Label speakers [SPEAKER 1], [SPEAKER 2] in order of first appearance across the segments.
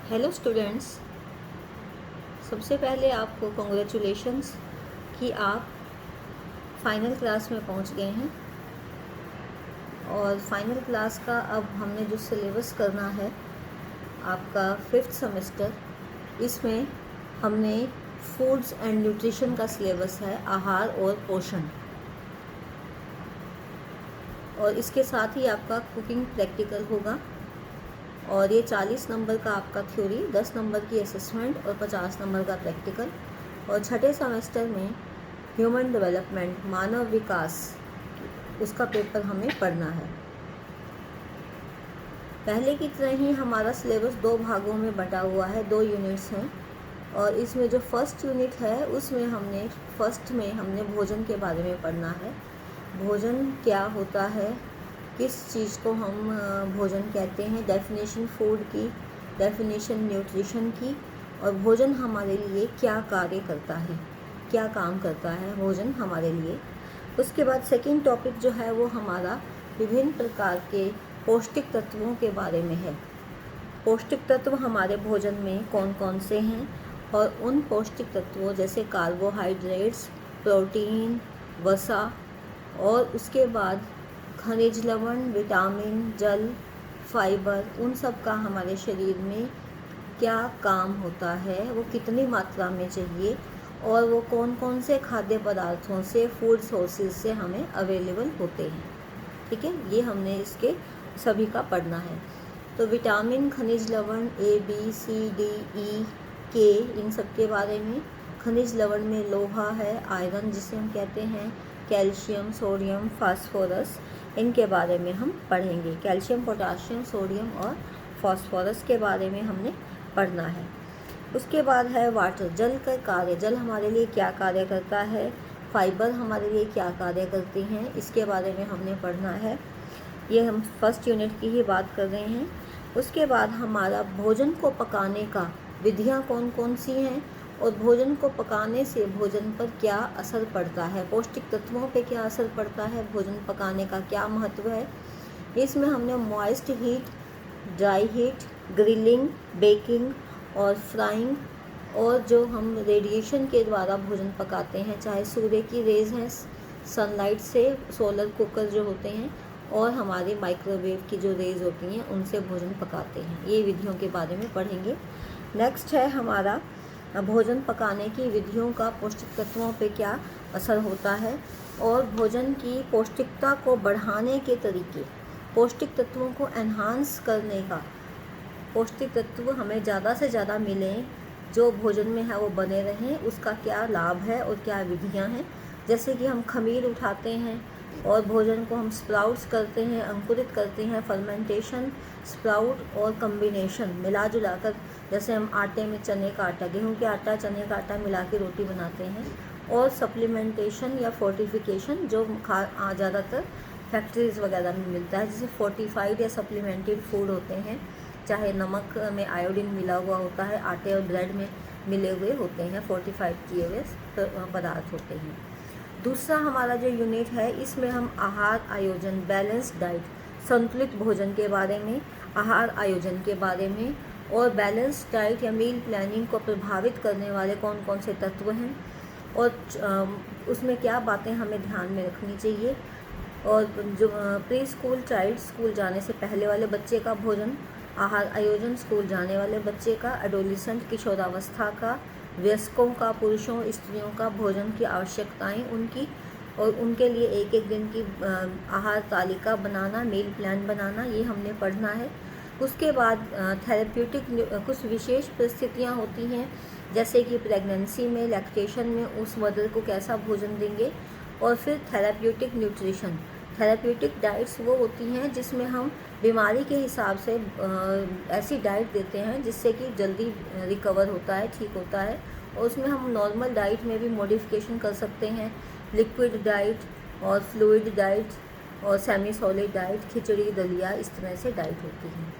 [SPEAKER 1] Hello students, सबसे पहले आपको कॉन्ग्रेचुलेशंस कि आप फाइनल क्लास में पहुंच गए हैं। और फाइनल क्लास का अब हमने जो सिलेबस करना है आपका 5th सेमेस्टर, इसमें हमने फूड्स एंड न्यूट्रिशन का सिलेबस है, आहार और पोषण। और इसके साथ ही आपका कुकिंग प्रैक्टिकल होगा। और ये 40 नंबर का आपका थ्योरी, 10 नंबर की असेसमेंट और 50 नंबर का प्रैक्टिकल। और छठे सेमेस्टर में ह्यूमन डेवलपमेंट, मानव विकास, उसका पेपर हमें पढ़ना है। पहले की तरह ही हमारा सिलेबस 2 भागों में बटा हुआ है, 2 यूनिट्स हैं। और इसमें जो फर्स्ट यूनिट है उसमें हमने भोजन के बारे में पढ़ना है। भोजन क्या होता है, किस चीज़ को हम भोजन कहते हैं, डेफिनेशन फूड की, डेफिनेशन न्यूट्रिशन की, और भोजन हमारे लिए क्या कार्य करता है, क्या काम करता है भोजन हमारे लिए। उसके बाद सेकंड टॉपिक जो है वो हमारा विभिन्न प्रकार के पौष्टिक तत्वों के बारे में है। पौष्टिक तत्व हमारे भोजन में कौन कौन से हैं, और उन पौष्टिक तत्वों जैसे कार्बोहाइड्रेट्स, प्रोटीन, वसा, और उसके बाद खनिज लवण, विटामिन, जल, फाइबर, उन सब का हमारे शरीर में क्या काम होता है, वो कितनी मात्रा में चाहिए, और वो कौन कौन से खाद्य पदार्थों से, फूड सोर्सेज से हमें अवेलेबल होते हैं। ठीक है, ये हमने इसके सभी का पढ़ना है। तो विटामिन, खनिज लवण A, B, C, D, E, K, इन सब के बारे में। खनिज लवण में लोहा है, आयरन जिसे हम कहते हैं, कैल्शियम, सोडियम, फास्फोरस, इनके बारे में हम पढ़ेंगे। कैल्शियम, पोटाशियम, सोडियम और फास्फोरस के बारे में हमने पढ़ना है। उसके बाद है वाटर, जल का कार्य, जल हमारे लिए क्या कार्य करता है, फाइबर हमारे लिए क्या कार्य करती हैं, इसके बारे में हमने पढ़ना है। ये हम फर्स्ट यूनिट की ही बात कर रहे हैं। उसके बाद हमारा भोजन को पकाने का विधियाँ कौन कौन सी हैं, और भोजन को पकाने से भोजन पर क्या असर पड़ता है, पौष्टिक तत्वों पे क्या असर पड़ता है, भोजन पकाने का क्या महत्व है। इसमें हमने moist heat, dry heat, grilling, baking और फ्राइंग, और जो हम रेडिएशन के द्वारा भोजन पकाते हैं, चाहे सूर्य की रेज़ हैं, सनलाइट से, सोलर कुकर जो होते हैं, और हमारे माइक्रोवेव की जो रेज़ होती हैं, उनसे भोजन पकाते हैं, ये विधियों के बारे में पढ़ेंगे। नेक्स्ट है हमारा भोजन पकाने की विधियों का पौष्टिक तत्वों पे क्या असर होता है, और भोजन की पौष्टिकता को बढ़ाने के तरीके, पौष्टिक तत्वों को एनहांस करने का, पौष्टिक तत्व हमें ज़्यादा से ज़्यादा मिलें, जो भोजन में है वो बने रहें, उसका क्या लाभ है और क्या विधियाँ हैं। जैसे कि हम खमीर उठाते हैं और भोजन को हम स्प्राउट्स करते हैं, अंकुरित करते हैं, फर्मेंटेशन, स्प्राउट और कम्बिनेशन मिला जुला कर, जैसे हम आटे में चने का आटा, गेहूं के आटा, चने का आटा मिला के रोटी बनाते हैं, और सप्लीमेंटेशन या फोर्टिफिकेशन जो ज़्यादातर फैक्ट्रीज़ वगैरह में मिलता है, जैसे फोर्टिफाइड या सप्लीमेंटेड फूड होते हैं, चाहे नमक में आयोडीन मिला हुआ होता है, आटे और ब्रेड में मिले हुए होते हैं, फोर्टिफाइड किए हुए पदार्थ होते हैं। दूसरा हमारा जो यूनिट है, इसमें हम आहार आयोजन, बैलेंस डाइट, संतुलित भोजन के बारे में, आहार आयोजन के बारे में, और बैलेंस डाइट या मील प्लानिंग को प्रभावित करने वाले कौन कौन से तत्व हैं, और उसमें क्या बातें हमें ध्यान में रखनी चाहिए। और जो प्री स्कूल चाइल्ड, स्कूल जाने से पहले वाले बच्चे का भोजन, आहार आयोजन, स्कूल जाने वाले बच्चे का, एडोलिसेंट किशोरावस्था का, वयस्कों का, पुरुषों स्त्रियों का भोजन की आवश्यकताएं उनकी, और उनके लिए एक एक दिन की आहार तालिका बनाना, मील प्लान बनाना, ये हमने पढ़ना है। उसके बाद थेरेप्यूटिक, कुछ विशेष परिस्थितियाँ होती हैं, जैसे कि प्रेगनेंसी में, लैक्टेशन में उस मदर को कैसा भोजन देंगे। और फिर थेरेप्यूटिक न्यूट्रिशन, थेरेप्यूटिक डाइट्स वो होती हैं जिसमें हम बीमारी के हिसाब से ऐसी डाइट देते हैं जिससे कि जल्दी रिकवर होता है, ठीक होता है, और उसमें हम नॉर्मल डाइट में भी मॉडिफिकेशन कर सकते हैं, लिक्विड डाइट और फ्लूइड डाइट और सेमी सॉलिड डाइट, खिचड़ी, दलिया, इस तरह से डाइट होती है।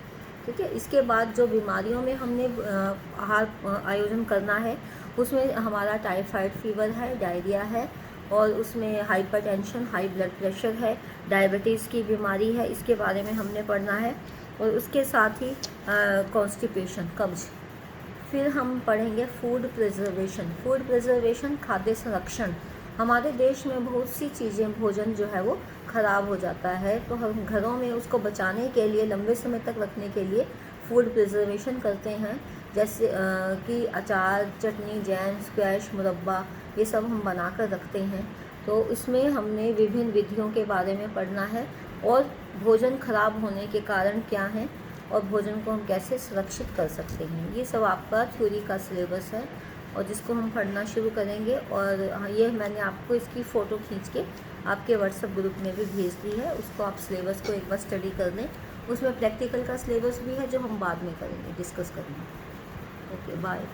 [SPEAKER 1] ठीक है, इसके बाद जो बीमारियों में हमने आहार आयोजन करना है, उसमें हमारा टाइफाइड फीवर है, डायरिया है, और उसमें हाइपरटेंशन, हाई ब्लड प्रेशर है, डायबिटीज़ की बीमारी है, इसके बारे में हमने पढ़ना है। और उसके साथ ही कॉन्स्टिपेशन, कब्ज। फिर हम पढ़ेंगे फूड प्रिजर्वेशन। फूड प्रिजर्वेशन खाद्य संरक्षण। हमारे देश में बहुत सी चीज़ें, भोजन जो है वो ख़राब हो जाता है, तो हम घरों में उसको बचाने के लिए, लंबे समय तक रखने के लिए फूड प्रिजर्वेशन करते हैं। जैसे कि अचार, चटनी, जैम, स्क्वैश, मुरब्बा, ये सब हम बना कर रखते हैं। तो इसमें हमने विभिन्न विधियों के बारे में पढ़ना है और भोजन खराब होने के कारण क्या हैं और भोजन को हम कैसे सुरक्षित कर सकते हैं। ये सब आपका थ्योरी का सिलेबस है और जिसको हम पढ़ना शुरू करेंगे। और ये मैंने आपको इसकी फ़ोटो खींच के आपके व्हाट्सएप ग्रुप में भी भेज दी है, उसको आप सिलेबस को एक बार स्टडी कर लें। उसमें प्रैक्टिकल का सिलेबस भी है जो हम बाद में करेंगे, डिस्कस करेंगे। Okay, bye.